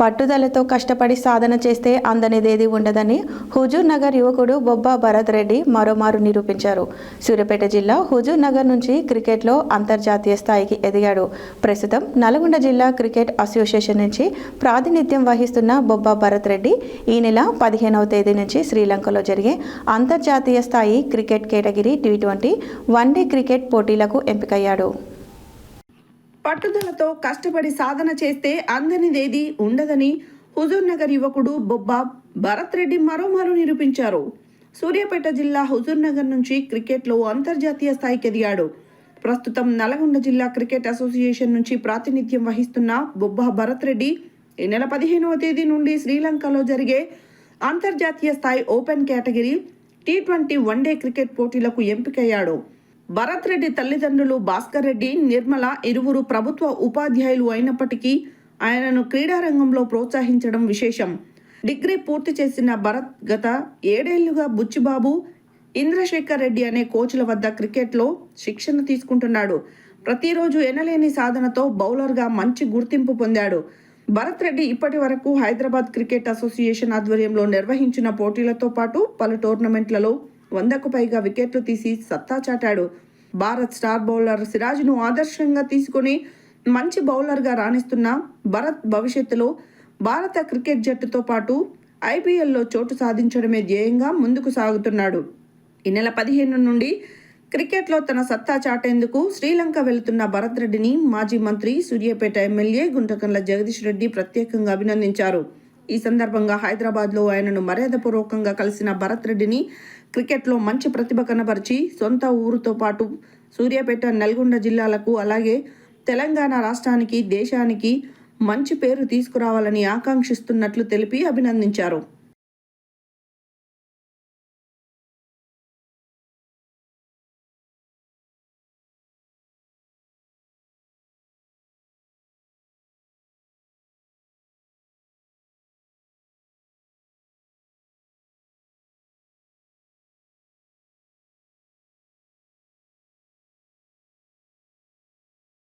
పట్టుదలతో కష్టపడి సాధన చేస్తే అందనిదేది ఉండదని హుజూర్ నగర్ యువకుడు బొబ్బా భరత్ రెడ్డి మరోమారు నిరూపించారు. సూర్యాపేట జిల్లా హుజూర్ నగర్ నుంచి క్రికెట్లో అంతర్జాతీయ స్థాయికి ఎదిగాడు. ప్రస్తుతం నల్గొండ జిల్లా క్రికెట్ అసోసియేషన్ నుంచి ప్రాతినిధ్యం వహిస్తున్న బొబ్బా భరత్ రెడ్డి ఈ నెల 15వ తేదీ నుంచి శ్రీలంకలో జరిగే అంతర్జాతీయ స్థాయి cricket category T20 one day cricket పోటీలకు ఎంపికయ్యాడు. పట్టుదలతో కష్టపడి సాధన చేస్తే అందనిదేది ఉండదని హుజూర్ నగర్ యువకుడు బొబ్బా భరత్ రెడ్డి మరోమారు నిరూపించారు. సూర్యాపేట జిల్లా హుజూర్ నగర్ నుంచి క్రికెట్లో అంతర్జాతీయ స్థాయికి ఎదిగాడు. ప్రస్తుతం నల్గొండ జిల్లా క్రికెట్ అసోసియేషన్ నుంచి ప్రాతినిధ్యం వహిస్తున్న బొబ్బా భరత్ రెడ్డి ఈ నెల 15వ తేదీ నుండి శ్రీలంకలో జరిగే అంతర్జాతీయ స్థాయి open category T20 one day cricket పోటీలకు ఎంపికయ్యాడు. భరత్ రెడ్డి తల్లిదండ్రులు భాస్కర్ రెడ్డి, నిర్మల ఇరువురు ప్రభుత్వ ఉపాధ్యాయులు అయినప్పటికీ ఆయనను క్రీడారంగంలో ప్రోత్సహించడం విశేషం. డిగ్రీ పూర్తి చేసిన భరత్ గత 7 ఏళ్లుగా బుచ్చిబాబు, ఇంద్రశేఖర్ రెడ్డి అనే కోచ్ల వద్ద క్రికెట్లో శిక్షణ తీసుకుంటున్నాడు. ప్రతిరోజు ఎనలేని సాధనతో బౌలర్గా మంచి గుర్తింపు పొందాడు. భరత్ రెడ్డి ఇప్పటి వరకు హైదరాబాద్ క్రికెట్ అసోసియేషన్ ఆధ్వర్యంలో నిర్వహించిన పోటీలతో పాటు పలు టోర్నమెంట్లలో 100కు పైగా వికెట్లు తీసి సత్తా చాటాడు. భారత్ స్టార్ బౌలర్ సిరాజ్ను ఆదర్శంగా తీసుకుని మంచి బౌలర్గా రాణిస్తున్న భరత్ భవిష్యత్తులో భారత క్రికెట్ జట్టుతో పాటు IPLలో చోటు సాధించడమే ధ్యేయంగా ముందుకు సాగుతున్నాడు. ఈ నెల 15 నుండి క్రికెట్లో తన సత్తా చాటేందుకు శ్రీలంక వెళుతున్న భరత్ రెడ్డిని మాజీ మంత్రి, సూర్యాపేట ఎమ్మెల్యే గుంటకండ్ల జగదీష్ రెడ్డి ప్రత్యేకంగా అభినందించారు. ఈ సందర్భంగా హైదరాబాద్లో ఆయనను మర్యాదపూర్వకంగా కలిసిన భరత్ రెడ్డిని క్రికెట్లో మంచి ప్రతిభ కనబరిచి సొంత ఊరుతో పాటు సూర్యాపేట, నల్గొండ జిల్లాలకు అలాగే తెలంగాణ రాష్ట్రానికి, దేశానికి మంచి పేరు తీసుకురావాలని ఆకాంక్షిస్తున్నట్లు తెలిపి అభినందించారు.